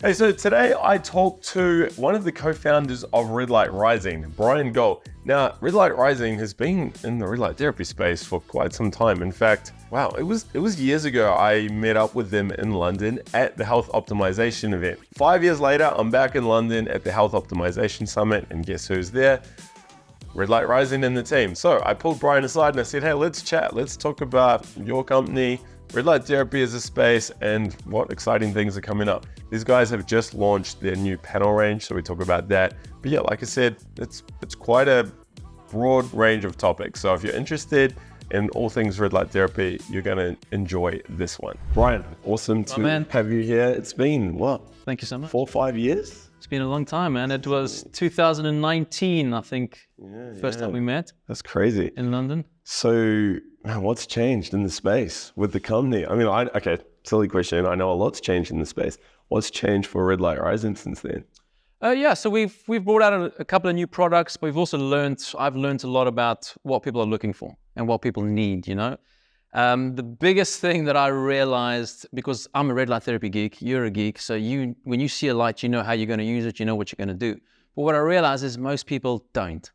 Hey, so today I talked to one of the co-founders of Red Light Rising, Bryan Gohl. Now, Red Light Rising has been in the red light therapy space for quite some time. In fact, wow, it was years ago I met up with them in London at the Health Optimization event. 5 years later, I'm back in London at the Health Optimization Summit, and guess who's there? Red Light Rising and the team. So I pulled Bryan aside and I said, hey, let's chat. Let's talk about your company, red light therapy as a space, and what exciting things are coming up. These guys have just launched their new panel range, so we talk about that. But yeah, like I said, it's quite a broad range of topics. So if you're interested in all things red light therapy, you're gonna enjoy this one. Bryan, awesome to have you here. It's been what? Thank you so much. 4 or 5 years? It's been a long time, man. It was 2019, I think, first time we met. That's crazy. In London. So, man, what's changed in the space with the company? I mean, okay, silly question. I know a lot's changed in the space. What's changed for Red Light Rising since then? So we've brought out a couple of new products, but we've also I've learned a lot about what people are looking for and what people need, you know. The biggest thing that I realized, because I'm a red light therapy geek, you're a geek, so when you see a light, you know how you're going to use it, you know what you're going to do. But what I realized is most people don't,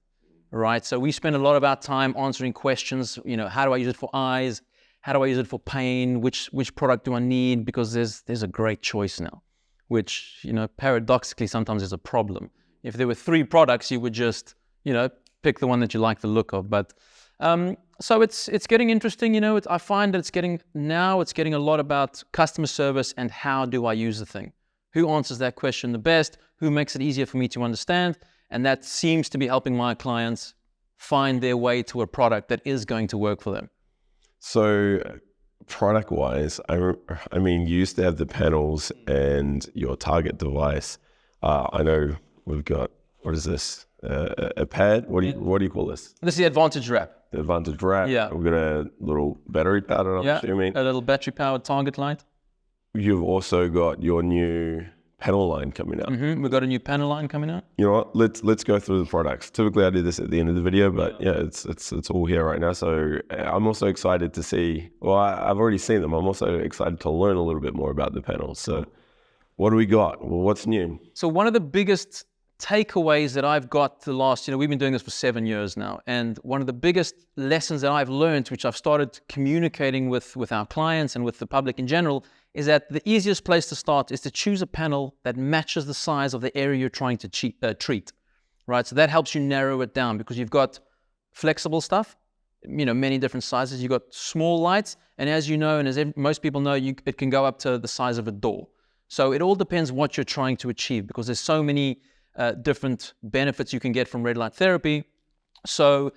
right? So we spend a lot of our time answering questions, you know, how do I use it for eyes? How do I use it for pain? Which product do I need? Because there's a great choice now, which, you know, paradoxically sometimes is a problem. If there were 3 products, you would just, you know, pick the one that you like the look of. But so it's getting interesting, you know. I find that it's getting a lot about customer service and how do I use the thing? Who answers that question the best? Who makes it easier for me to understand? And that seems to be helping my clients find their way to a product that is going to work for them. So product-wise, I mean, you used to have the panels and your target device. I know we've got, what is this? A pad? What do you call this? This is the Advantage Wrap. The Advantage Wrap. Yeah. We've got a little battery pad, I'm assuming. A little battery-powered target light. You've also got your new panel line coming out. We've got a new panel line coming out. You know what? Let's go through the products. Typically, I do this at the end of the video, but yeah, it's all here right now. So I'm also excited to see. Well, I've already seen them. I'm also excited to learn a little bit more about the panels. So, what do we got? Well, what's new? So one of the biggest takeaways that I've got the last, you know, we've been doing this for 7 years now, and one of the biggest lessons that I've learned, which I've started communicating with our clients and with the public in general, is that the easiest place to start is to choose a panel that matches the size of the area you're trying to treat, right? So that helps you narrow it down because you've got flexible stuff, you know, many different sizes. You've got small lights, and as you know, and as most people know, it can go up to the size of a door. So it all depends what you're trying to achieve because there's so many different benefits you can get from red light therapy. So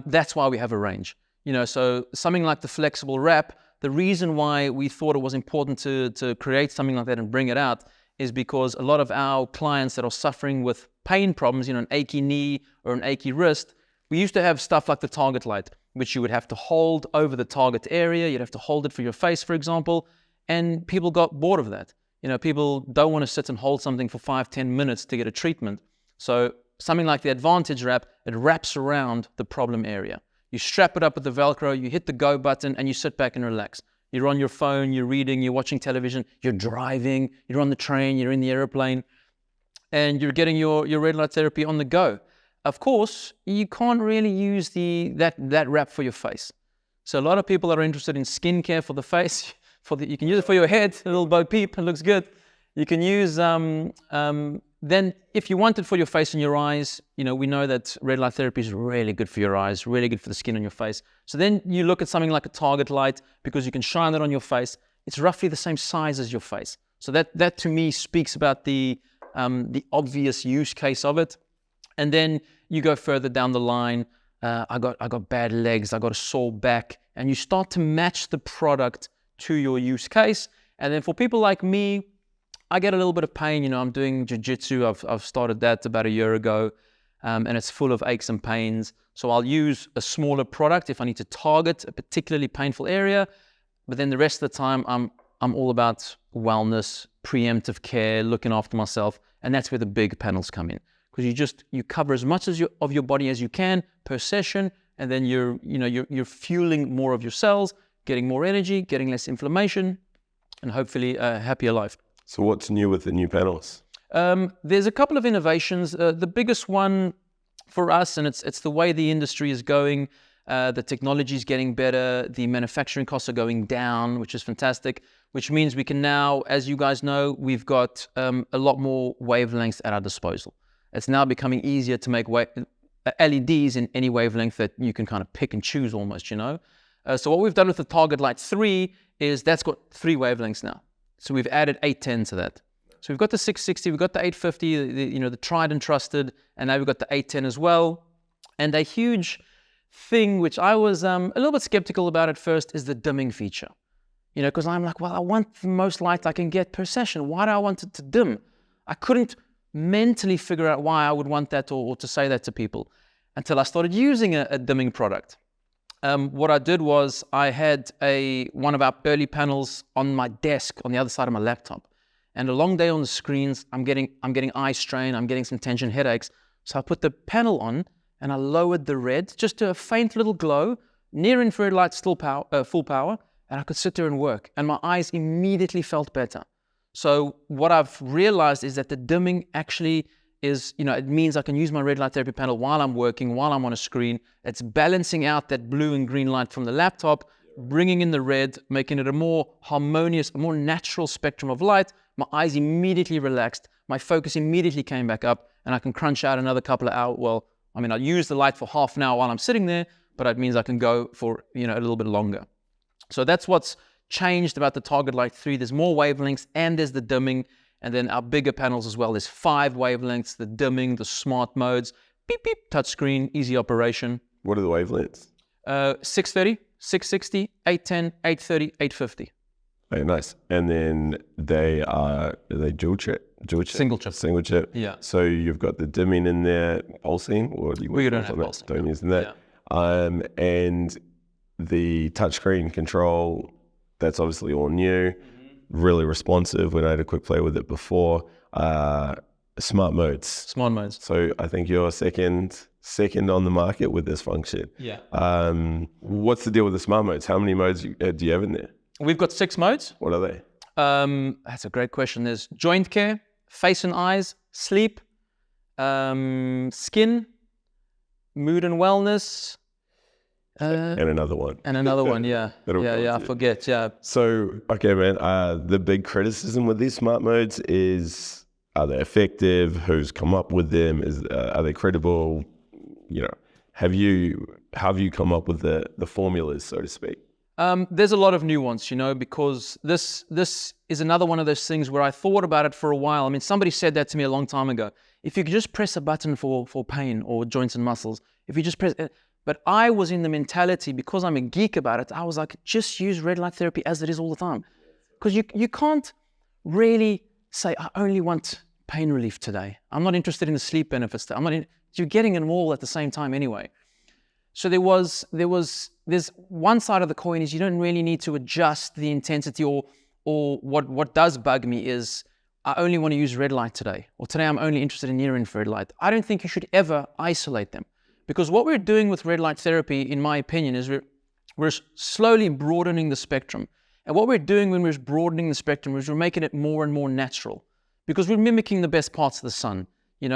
that's why we have a range. You know, so something like the flexible wrap, the reason why we thought it was important to create something like that and bring it out is because a lot of our clients that are suffering with pain problems, you know, an achy knee or an achy wrist, we used to have stuff like the target light, which you would have to hold over the target area. You'd have to hold it for your face, for example, and people got bored of that. You know, people don't want to sit and hold something for 5-10 minutes to get a treatment. So something like the Advantage Wrap, it wraps around the problem area. You strap it up with the Velcro, you hit the go button, and you sit back and relax. You're on your phone, you're reading, you're watching television, you're driving, you're on the train, you're in the airplane, and you're getting your red light therapy on the go. Of course, you can't really use that wrap for your face. So a lot of people are interested in skincare for the face. You can use it for your head, a little Bo Peep, it looks good. You can use, then if you want it for your face and your eyes, you know, we know that red light therapy is really good for your eyes, really good for the skin on your face. So then you look at something like a target light because you can shine it on your face. It's roughly the same size as your face. So that to me speaks about the obvious use case of it. And then you go further down the line. I got bad legs, I got a sore back, and you start to match the product to your use case. And then for people like me, I get a little bit of pain. You know, I'm doing jiu-jitsu. I've started that about a year ago, and it's full of aches and pains. So I'll use a smaller product if I need to target a particularly painful area. But then the rest of the time, I'm all about wellness, preemptive care, looking after myself, and that's where the big panels come in because you cover as much of your body as you can per session, and then you're fueling more of your cells, getting more energy, getting less inflammation, and hopefully a happier life. So what's new with the new panels? There's a couple of innovations. The biggest one for us, and it's the way the industry is going. The technology is getting better. The manufacturing costs are going down, which is fantastic. Which means we can now, as you guys know, we've got a lot more wavelengths at our disposal. It's now becoming easier to make LEDs in any wavelength that you can kind of pick and choose almost, you know. So what we've done with the Target Light 3 is that's got 3 wavelengths now. So we've added 810 to that. So we've got the 660, we've got the 850, the tried and trusted, and now we've got the 810 as well. And a huge thing which I was a little bit skeptical about at first is the dimming feature. You know, because I'm like, well, I want the most light I can get per session. Why do I want it to dim? I couldn't mentally figure out why I would want that or to say that to people until I started using a dimming product. What I did was I had one of our early panels on my desk on the other side of my laptop. And a long day on the screens, I'm getting eye strain, I'm getting some tension headaches. So I put the panel on and I lowered the red just to a faint little glow, near infrared light, still full power, and I could sit there and work. And my eyes immediately felt better. So what I've realized is that the dimming actually is, it means I can use my red light therapy panel while I'm working, while I'm on a screen. It's balancing out that blue and green light from the laptop, bringing in the red, making it a more harmonious, a more natural spectrum of light. My eyes immediately relaxed. My focus immediately came back up, and I can crunch out another couple of hours. Well, I use the light for half an hour while I'm sitting there, but it means I can go for, a little bit longer. So that's what's changed about the Target Light 3. There's more wavelengths and there's the dimming. And then our bigger panels as well. There's 5 wavelengths, the dimming, the smart modes, beep, beep, touchscreen, easy operation. What are the wavelengths? 630, 660, 810, 830, 850. Very nice. And then are they dual chip? Single chip. Single chip. Yeah. So you've got the dimming in there, pulsing, or we don't have pulsing. Don't use that. Yeah. And the touchscreen control, that's obviously all new, really responsive when I had a quick play with it before. Smart modes. Smart modes. So I think you're second on the market with this function. Yeah. What's the deal with the smart modes? How many modes do you have in there? We've got 6 modes. What are they? That's a great question. There's joint care, face and eyes, sleep, skin, mood and wellness. And another one. And another one, yeah. I forget, yeah. So, okay, man, the big criticism with these smart modes is, are they effective? Who's come up with them? Are they credible? How have you come up with the formulas, so to speak? There's a lot of nuance, because this is another one of those things where I thought about it for a while. Somebody said that to me a long time ago. If you could just press a button for pain or joints and muscles, if you just press it. But I was in the mentality, because I'm a geek about it, I was like, just use red light therapy as it is all the time. Because you can't really say, I only want pain relief today. I'm not interested in the sleep benefits. You're getting them all at the same time anyway. So there's one side of the coin is you don't really need to adjust the intensity or what does bug me is I only want to use red light today, or today I'm only interested in near infrared light. I don't think you should ever isolate them, because what we're doing with red light therapy, in my opinion, is we're slowly broadening the spectrum. And what we're doing when we're broadening the spectrum is we're making it more and more natural, because we're mimicking the best parts of the sun.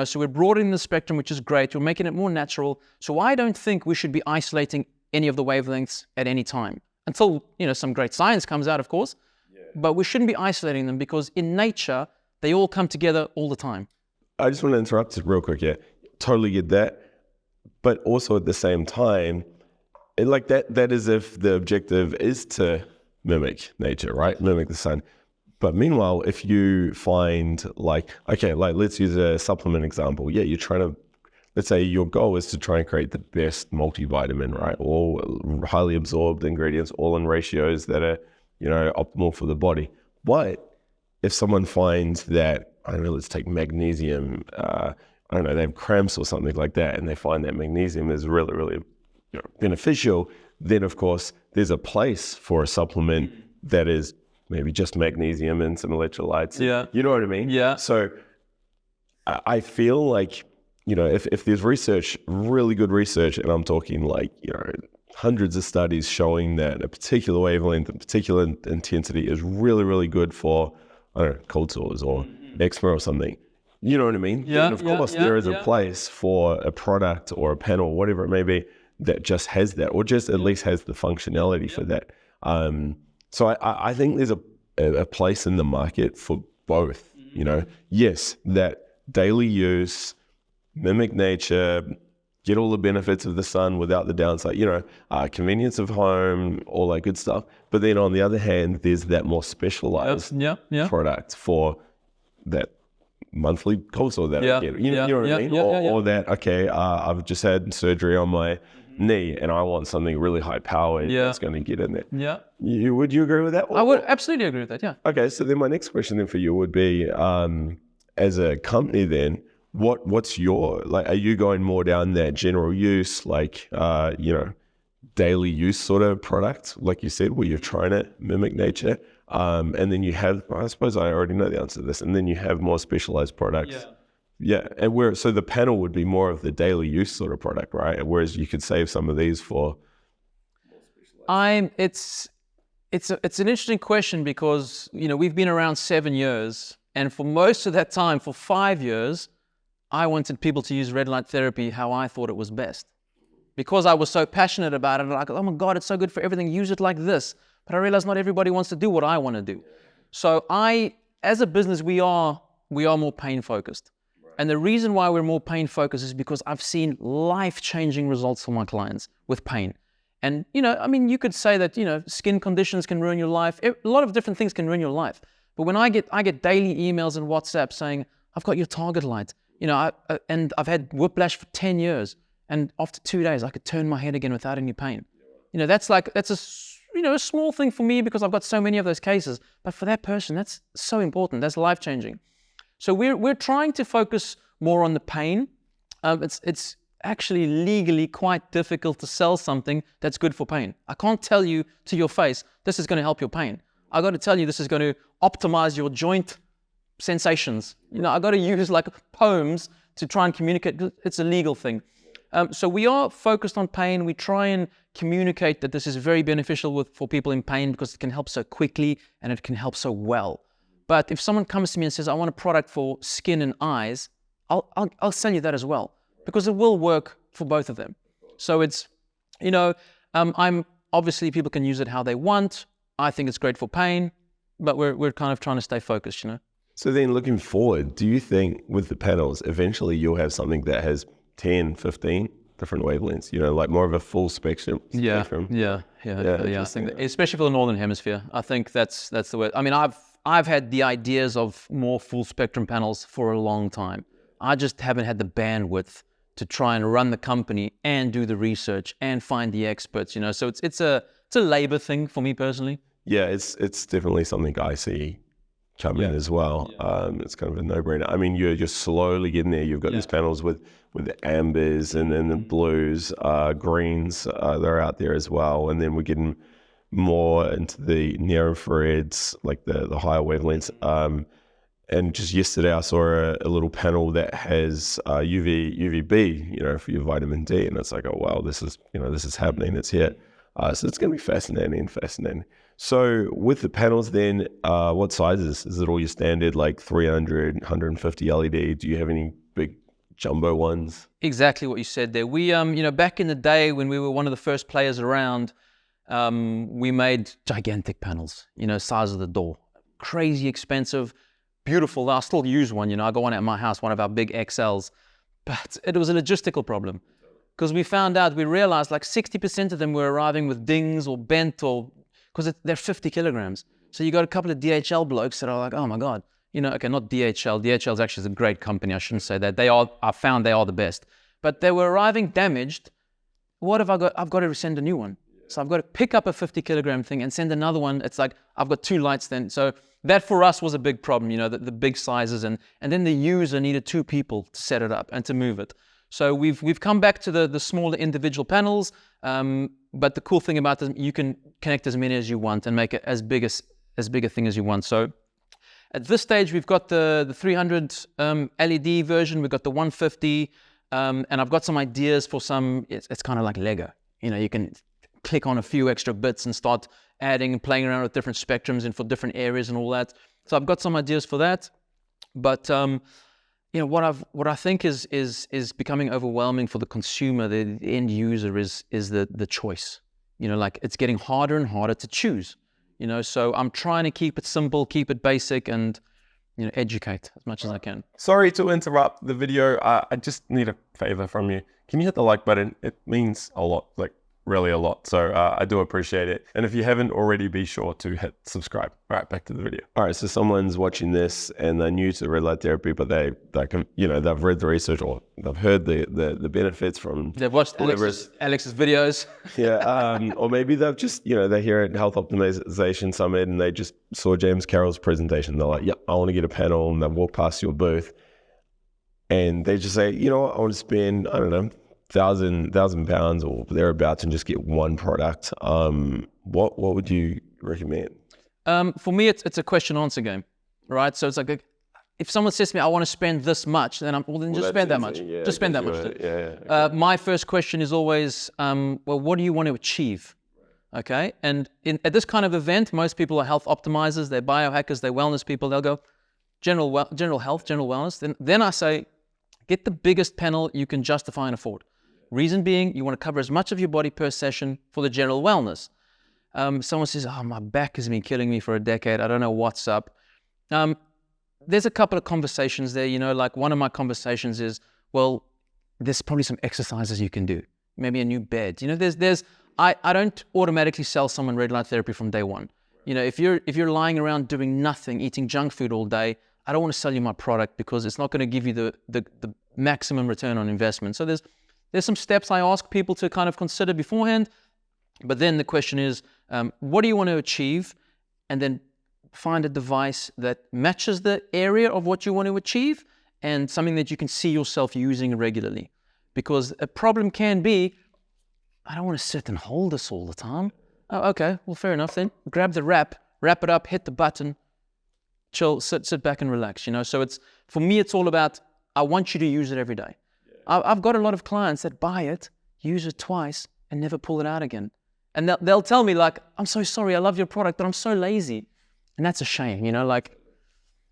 So we're broadening the spectrum, which is great. We're making it more natural. So I don't think we should be isolating any of the wavelengths at any time until, some great science comes out, of course. Yeah. But we shouldn't be isolating them, because in nature, they all come together all the time. I just want to interrupt real quick here. Totally get that. But also at the same time, that is if the objective is to mimic nature, right? Mimic the sun. But meanwhile, if you find let's use a supplement example. Yeah, you're trying to, let's say your goal is to try and create the best multivitamin, right? All highly absorbed ingredients, all in ratios that are, optimal for the body. But if someone finds that, I don't know, let's take magnesium, they have cramps or something like that, and they find that magnesium is really, really beneficial, then of course there's a place for a supplement that is maybe just magnesium and some electrolytes. Yeah. You know what I mean? Yeah. So I feel like, if there's research, really good research, and I'm talking hundreds of studies showing that a particular wavelength, a particular intensity is really, really good for I don't know, cold sores or eczema or something. You know what I mean? Yeah, And of course, there is a place for a product or a panel, whatever it may be, that just has that, or just at least has the functionality for that. So I think there's a place in the market for both. You know, yes, that daily use, mimic nature, get all the benefits of the sun without the downside, you know, convenience of home, all that good stuff. But then on the other hand, there's that more specialized product for that monthly cold sore that I get. You know what I mean? Or that, okay, I've just had surgery on my knee and I want something really high powered that's going to get in there. Yeah. Would you agree with that? I would absolutely agree with that, yeah. Okay, so then my next question then for you would be, as a company then, what's your, like, are you going more down that general use, like, you know, daily use sort of product, like you said, where you're trying to mimic nature? And then you have, I suppose I already know the answer to this, and then you have more specialized products. Yeah, and so the panel would be more of the daily use sort of product, right? Whereas you could save some of these for more specialized. It's an interesting question because, you know, we've been around 7 years, and for most of that time, for 5 years, I wanted people to use red light therapy how I thought it was best. Because I was so passionate about it, like, oh my God, it's so good for everything, use it like this. But I realized not everybody wants to do what I want to do. So as a business, we are more pain focused. And the reason why we're more pain focused is because I've seen life-changing results for my clients with pain. And, you know, I mean, you could say that, you know, skin conditions can ruin your life. A lot of different things can ruin your life. But when I get daily emails and WhatsApp saying, I've got your target light, you know, and I've had whiplash for 10 years. And after 2 days, I could turn my head again without any pain. You know, that's a small thing for me because I've got so many of those cases. But for that person, that's so important. That's life-changing. So we're trying to focus more on the pain. It's actually legally quite difficult to sell something that's good for pain. I can't tell you to your face, this is going to help your pain. I got to tell you, this is going to optimize your joint sensations. You know, I got to use like poems to try and communicate. It's a legal thing. So we are focused on pain. We try and communicate that this is very beneficial for people in pain because it can help so quickly and it can help so well. But if someone comes to me and says, I want a product for skin and eyes, I'll sell you that as well because it will work for both of them. So it's, you know, I'm obviously people can use it how they want. I think it's great for pain, but we're kind of trying to stay focused, you know. So then looking forward, do you think with the panels, eventually you'll have something that has 10, 15 different wavelengths, you know, like more of a full spectrum? Yeah. I think that, especially for the Northern Hemisphere, I think that's the way. I mean, I've had the ideas of more full spectrum panels for a long time. I just haven't had the bandwidth to try and run the company and do the research and find the experts, you know. So it's a labor thing for me personally. Yeah, it's definitely something I see coming as well. It's kind of a no-brainer. I mean, you're slowly getting there. You've got these panels with the ambers and then the blues, greens, they're out there as well. And then we're getting more into the near infrareds, like the higher wavelengths. And just yesterday I saw a little panel that has UVB, you know, for your vitamin D. And it's like, oh, wow, this is happening. It's here. So it's going to be fascinating. So with the panels then, what sizes? Is it all your standard, like 300, 150 LED? Do you have any big jumbo ones? Exactly what you said there. We, you know, back in the day when we were one of the first players around, we made gigantic panels, you know, size of the door. Crazy expensive, beautiful. I still use one, you know, I got one at my house, one of our big XLs. But it was a logistical problem. Because we realized like 60% of them were arriving with dings or bent or, because they're 50 kilograms. So you got a couple of DHL blokes that are like, oh my God, you know, okay, not DHL. DHL is actually a great company. I shouldn't say that. I found they are the best. But they were arriving damaged. What have I got? I've got to send a new one. So I've got to pick up a 50 kilogram thing and send another one. It's like, I've got two lights then. So that for us was a big problem, you know, the big sizes. And then the user needed 2 people to set it up and to move it. So we've come back to the smaller individual panels, but the cool thing about them, you can connect as many as you want and make it as big a thing as you want. So at this stage, we've got the 300 LED version, we've got the 150, and I've got some ideas for some. It's kind of like Lego, you know, you can click on a few extra bits and start adding and playing around with different spectrums and for different areas and all that. So I've got some ideas for that. But what I think is becoming overwhelming for the consumer, the end user, is the choice. Like it's getting harder and harder to choose. So I'm trying to keep it simple, keep it basic, and educate as much as I can. Sorry to interrupt the video. I just need a favor from you. Can you hit the like button? It means a lot, like really a lot. So I do appreciate it. And if you haven't already, be sure to hit subscribe. All right, back to the video. All right, so someone's watching this and they're new to red light therapy, but they've read the research or they've heard the benefits from. They've watched Alex's videos. Yeah, or maybe they've just, they're here at Health Optimization Summit and they just saw James Carroll's presentation. They're like, yep, I want to get a panel, and they walk past your booth and they just say, I want to spend, I don't know, £1,000 or thereabouts and just get one product. What would you recommend? For me, it's a question answer game, right? So it's like if someone says to me, I want to spend this much, then just spend that much. Yeah, just spend that much. Okay. My first question is always, what do you want to achieve? Okay, and at this kind of event, most people are health optimizers, they're biohackers, they're wellness people. They'll go general health, general wellness. Then I say, get the biggest panel you can justify and afford. Reason being, you want to cover as much of your body per session for the general wellness. Someone says, my back has been killing me for a decade. I don't know what's up. There's a couple of conversations there, like one of my conversations is, well, there's probably some exercises you can do. Maybe a new bed. I don't automatically sell someone red light therapy from day one. If you're lying around doing nothing, eating junk food all day, I don't want to sell you my product because it's not going to give you the maximum return on investment. So there's some steps I ask people to kind of consider beforehand, but then the question is, what do you want to achieve? And then find a device that matches the area of what you want to achieve and something that you can see yourself using regularly. Because a problem can be, I don't want to sit and hold this all the time. Oh, okay, well, fair enough then. Grab the wrap it up, hit the button, chill, sit back and relax, So for me, it's all about, I want you to use it every day. I've got a lot of clients that buy it, use it twice, and never pull it out again. And they'll tell me like, I'm so sorry, I love your product, but I'm so lazy. And that's a shame,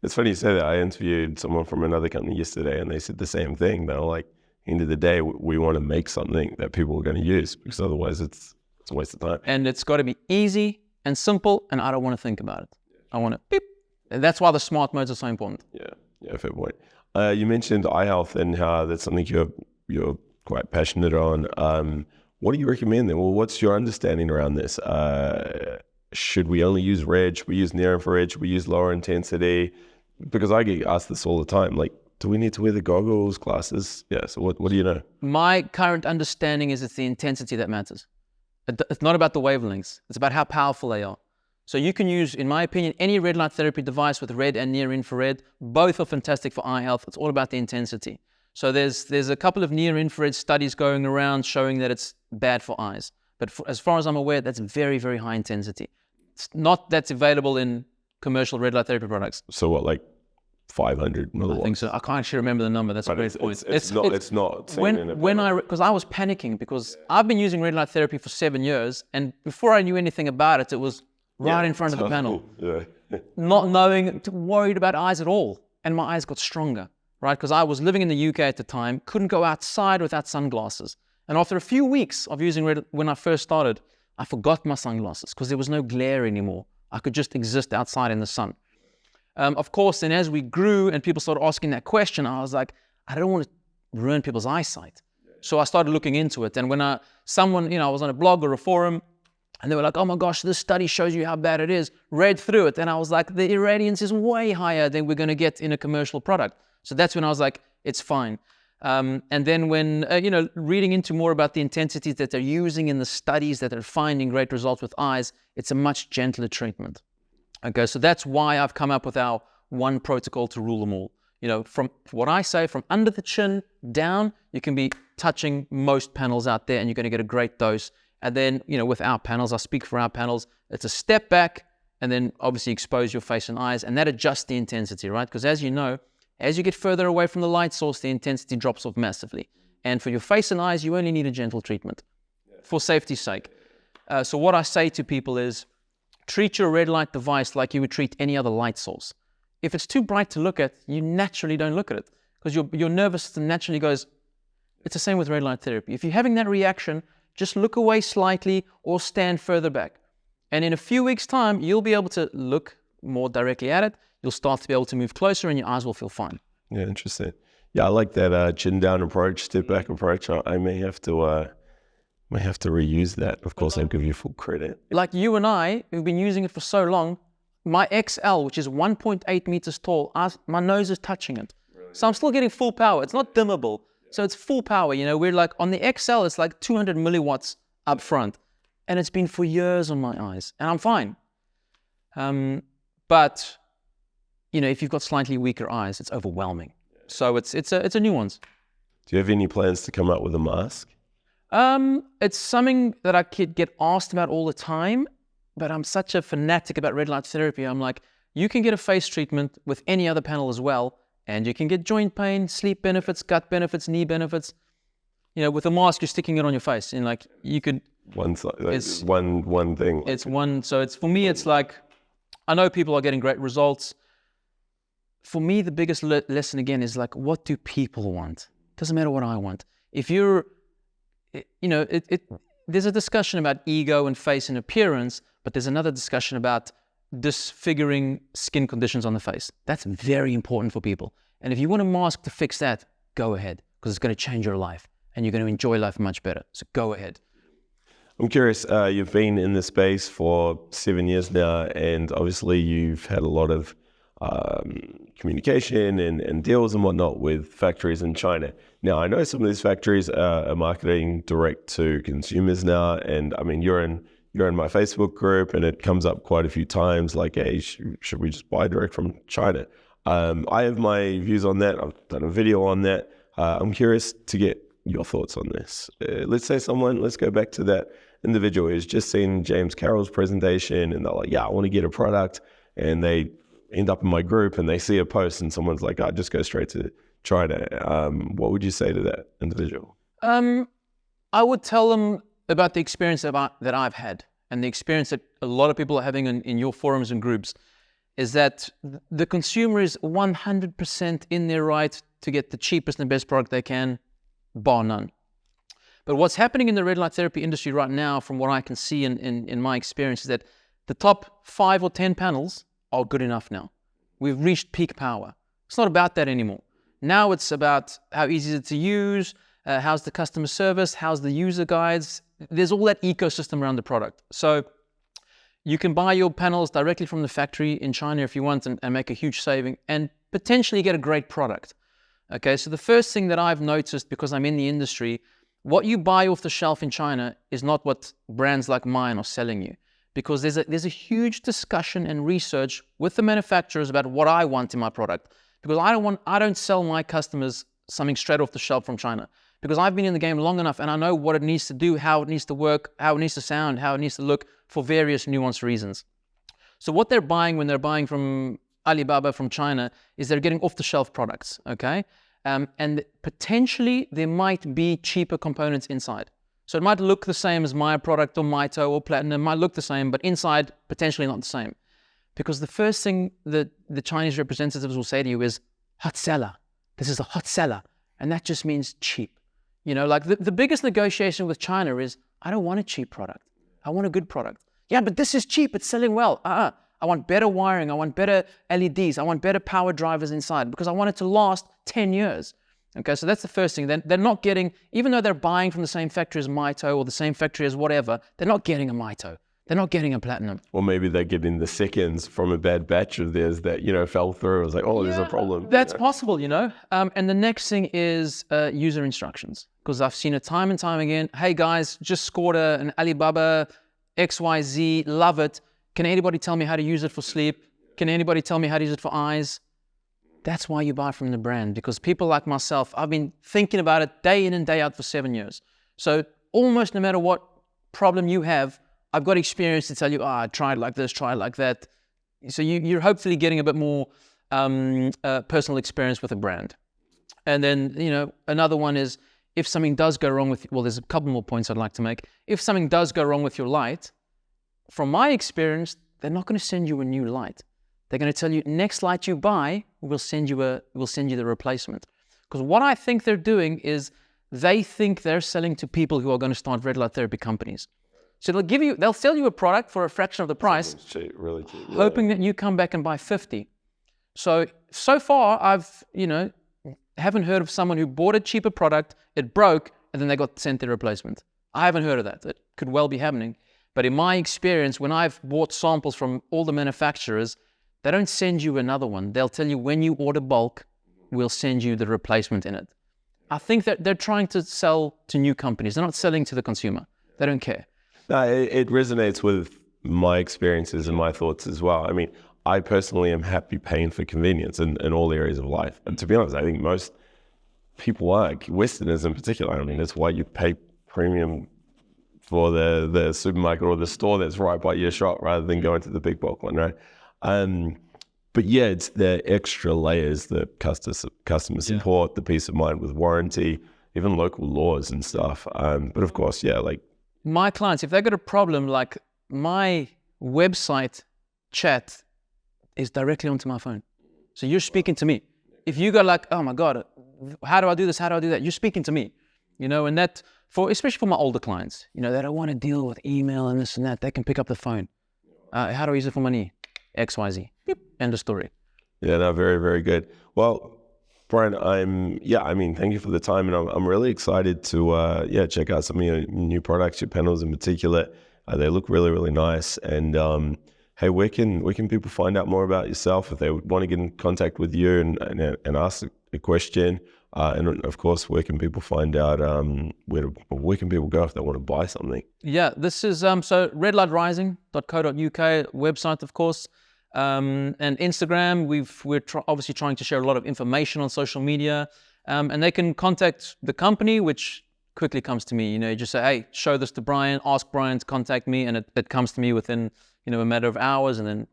It's funny you say that. I interviewed someone from another company yesterday and they said the same thing. They were like, end of the day, we want to make something that people are going to use because otherwise it's a waste of time. And it's got to be easy and simple, and I don't want to think about it. I want to beep. And that's why the smart modes are so important. Yeah, fair point. You mentioned eye health and how that's something you're quite passionate on. What do you recommend then? Well, what's your understanding around this? Should we only use red? Should we use near infrared? Should we use lower intensity? Because I get asked this all the time. Like, do we need to wear the goggles, glasses? Yeah, so what do you know? My current understanding is it's the intensity that matters. It's not about the wavelengths. It's about how powerful they are. So you can use, in my opinion, any red light therapy device with red and near infrared. Both are fantastic for eye health. It's all about the intensity. So there's a couple of near infrared studies going around showing that it's bad for eyes. But as far as I'm aware, that's very, very high intensity. It's not that's available in commercial red light therapy products. So what, like 500 milliwatts? I think so. I can't actually remember the number. That's a great point. It's not. Because I was panicking because I've been using red light therapy for 7 years, and before I knew anything about it, it was right in front of the panel. Yeah. Not knowing, worried about eyes at all. And my eyes got stronger, right? Because I was living in the UK at the time, couldn't go outside without sunglasses. And after a few weeks of using red, when I first started, I forgot my sunglasses because there was no glare anymore. I could just exist outside in the sun. Of course, then as we grew and people started asking that question, I was like, I don't want to ruin people's eyesight. So I started looking into it. And when I was on a blog or a forum, and they were like, oh my gosh, this study shows you how bad it is. Read through it. And I was like, the irradiance is way higher than we're going to get in a commercial product. So that's when I was like, it's fine. And then when, reading into more about the intensities that they're using in the studies that are finding great results with eyes, it's a much gentler treatment. Okay, so that's why I've come up with our one protocol to rule them all. From what I say, from under the chin down, you can be touching most panels out there and you're going to get a great dose. And then, with our panels, I speak for our panels, it's a step back and then obviously expose your face and eyes, and that adjusts the intensity, right? Because as you know, as you get further away from the light source, the intensity drops off massively. And for your face and eyes, you only need a gentle treatment for safety's sake. So what I say to people is, treat your red light device like you would treat any other light source. If it's too bright to look at, you naturally don't look at it because your nervous system naturally goes. It's the same with red light therapy. If you're having that reaction, just look away slightly or stand further back. And in a few weeks' time, you'll be able to look more directly at it. You'll start to be able to move closer and your eyes will feel fine. Yeah, interesting. Yeah, I like that chin down approach, step back approach. I may have to reuse that. Of course, I'll give you full credit. Like you and I, who've been using it for so long, my XL, which is 1.8 meters tall, my nose is touching it. Really? So I'm still getting full power. It's not dimmable. So it's full power. You know, we're like on the XL, it's like 200 milliwatts up front. And it's been for years on my eyes. And I'm fine. But, you know, if you've got slightly weaker eyes, it's overwhelming. So it's a nuance. Do you have any plans to come up with a mask? It's something that I could get asked about all the time, but I'm such a fanatic about red light therapy. I'm like, you can get a face treatment with any other panel as well, and you can get joint pain, sleep benefits, gut benefits, knee benefits. You know, with a mask, you're sticking it on your face, and like you could. One side, like one thing. It's one. So it's for me. It's like I know people are getting great results. For me, the biggest lesson again is like, what do people want? Doesn't matter what I want. If you're, you know, there's a discussion about ego and face and appearance, but there's another discussion about disfiguring skin conditions on the face. That's very important for people. And if you want a mask to fix that, go ahead, because it's going to change your life and you're going to enjoy life much better. So go ahead. I'm curious, you've been in this space for 7 years now, and obviously you've had a lot of communication and deals and whatnot with factories in China. Now, I know some of these factories are marketing direct to consumers now, and I mean, you're in my Facebook group, and it comes up quite a few times, like, hey, should we just buy direct from China? I have my views on that. I've done a video on that. I'm curious to get your thoughts on this. Let's go back to that individual who's just seen James Carroll's presentation, and they're like, yeah, I want to get a product, and they end up in my group and they see a post and someone's like, I just go straight to China. What would you say to that individual? I would tell them about the experience that I've had, and the experience that a lot of people are having in your forums and groups is that the consumer is 100% in their right to get the cheapest and best product they can, bar none. But what's happening in the red light therapy industry right now, from what I can see in my experience, is that the top 5 or 10 panels are good enough now. We've reached peak power. It's not about that anymore. Now it's about how easy is it to use, how's the customer service, how's the user guides. There's all that ecosystem around the product. So you can buy your panels directly from the factory in China if you want and make a huge saving and potentially get a great product. Okay, so the first thing that I've noticed, because I'm in the industry, what you buy off the shelf in China is not what brands like mine are selling you. Because there's a huge discussion and research with the manufacturers about what I want in my product. Because I don't sell my customers something straight off the shelf from China. Because I've been in the game long enough and I know what it needs to do, how it needs to work, how it needs to sound, how it needs to look for various nuanced reasons. So what they're buying when they're buying from Alibaba from China is they're getting off the shelf products, okay? And potentially there might be cheaper components inside. So it might look the same as my product or Mito or Platinum, might look the same, but inside potentially not the same. Because the first thing that the Chinese representatives will say to you is, hot seller. This is a hot seller. And that just means cheap. You know, like the biggest negotiation with China is, I don't want a cheap product. I want a good product. Yeah, but this is cheap. It's selling well. I want better wiring. I want better LEDs. I want better power drivers inside because I want it to last 10 years. Okay, so that's the first thing. They're not getting, even though they're buying from the same factory as Mito or the same factory as whatever, they're not getting a Mito. They're not getting a Platinum. Or maybe they're getting the seconds from a bad batch of theirs that, you know, fell through. It was like, oh, there's a problem. That's possible, you know. And the next thing is user instructions. Because I've seen it time and time again. Hey guys, just scored an Alibaba XYZ, love it. Can anybody tell me how to use it for sleep? Can anybody tell me how to use it for eyes? That's why you buy from the brand, because people like myself, I've been thinking about it day in and day out for 7 years. So almost no matter what problem you have, I've got experience to tell you, I tried like this, tried like that. So you're hopefully getting a bit more personal experience with a brand. And then, you know, another one is if something does go wrong with, well, there's a couple more points I'd like to make. If something does go wrong with your light, from my experience, they're not going to send you a new light. They're going to tell you, next light you buy, we'll send you the replacement. Because what I think they're doing is they think they're selling to people who are going to start red light therapy companies. So they'll sell you a product for a fraction of the price, cheap, really cheap, hoping that you come back and buy 50. So far, I've, haven't heard of someone who bought a cheaper product, it broke, and then they got sent their replacement. I haven't heard of that. It could well be happening. But in my experience, when I've bought samples from all the manufacturers, they don't send you another one. They'll tell you when you order bulk, we'll send you the replacement in it. I think that they're trying to sell to new companies. They're not selling to the consumer. They don't care. No, it resonates with my experiences and my thoughts as well. I mean, I personally am happy paying for convenience in all areas of life. And to be honest, I think most people are, Westerners in particular. I mean, that's why you pay premium for the supermarket or the store that's right by your shop rather than going to the big bulk one, right? But yeah, it's the extra layers, the customer support, the peace of mind with warranty, even local laws and stuff. But of course, yeah, like my clients, if they got a problem, like my website chat is directly onto my phone. So you're speaking to me. If you go like, oh my God, how do I do this? How do I do that? You're speaking to me, and that especially for my older clients, they don't want to deal with email and this and that. They can pick up the phone. How do I use it for my knee? XYZ. Beep. End of story. Yeah, no, very, very good. Well, Bryan, thank you for the time, and I'm really excited to check out some of your new products, your panels in particular. They look really, really nice. And hey, where can people find out more about yourself if they want to get in contact with you and ask a question? And of course, where can people find out where can people go if they want to buy something? Yeah, this is so redlightrising.co.uk website, of course. And Instagram, we're obviously trying to share a lot of information on social media, and they can contact the company, which quickly comes to me. You just say, hey, show this to Bryan, ask Bryan to contact me, and it comes to me within a matter of hours, and then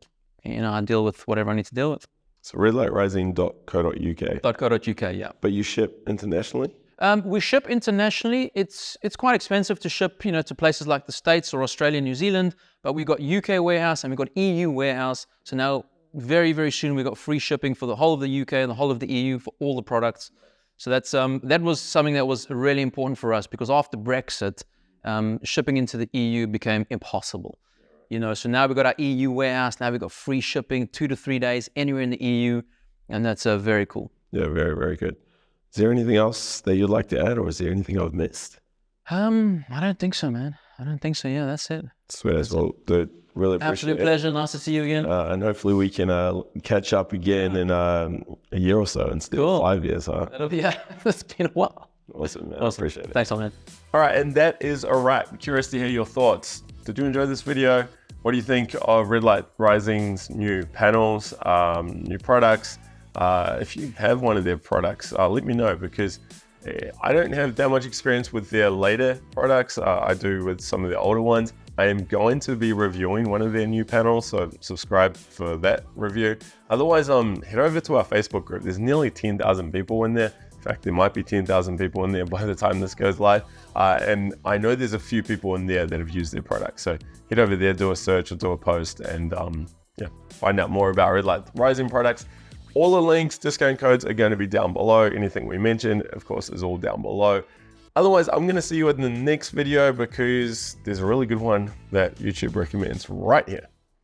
I deal with whatever I need to deal with. So redlightrising.co.uk. .co.uk, yeah. But you ship internationally? We ship internationally. It's quite expensive to ship, to places like the States or Australia, New Zealand. But we've got UK warehouse and we've got EU warehouse. So now, very, very soon, we've got free shipping for the whole of the UK and the whole of the EU for all the products. So that was something that was really important for us, because after Brexit, shipping into the EU became impossible. So now we've got our EU warehouse. Now we've got free shipping, 2 to 3 days anywhere in the EU, and that's very cool. Yeah, very, very good. Is there anything else that you'd like to add, or is there anything I've missed? I don't think so, man. I don't think so. Yeah, that's it. Sweet as well, dude. Really appreciate Absolute pleasure. Nice to see you again. And hopefully we can catch up again in a year or so instead of 5 years, huh? It's been a while. Awesome, man. Awesome. Appreciate it. Thanks, man. All right, and that is a wrap. Curious to hear your thoughts. Did you enjoy this video? What do you think of Red Light Rising's new panels, new products? If you have one of their products, let me know, because I don't have that much experience with their later products. I do with some of the older ones. I am going to be reviewing one of their new panels, so subscribe for that review. Otherwise, head over to our Facebook group. There's nearly 10,000 people in there. In fact, there might be 10,000 people in there by the time this goes live. And I know there's a few people in there that have used their products. So head over there, do a search or do a post, and find out more about Red Light Rising products. All the links, discount codes are going to be down below. Anything we mentioned, of course, is all down below. Otherwise, I'm going to see you in the next video, because there's a really good one that YouTube recommends right here.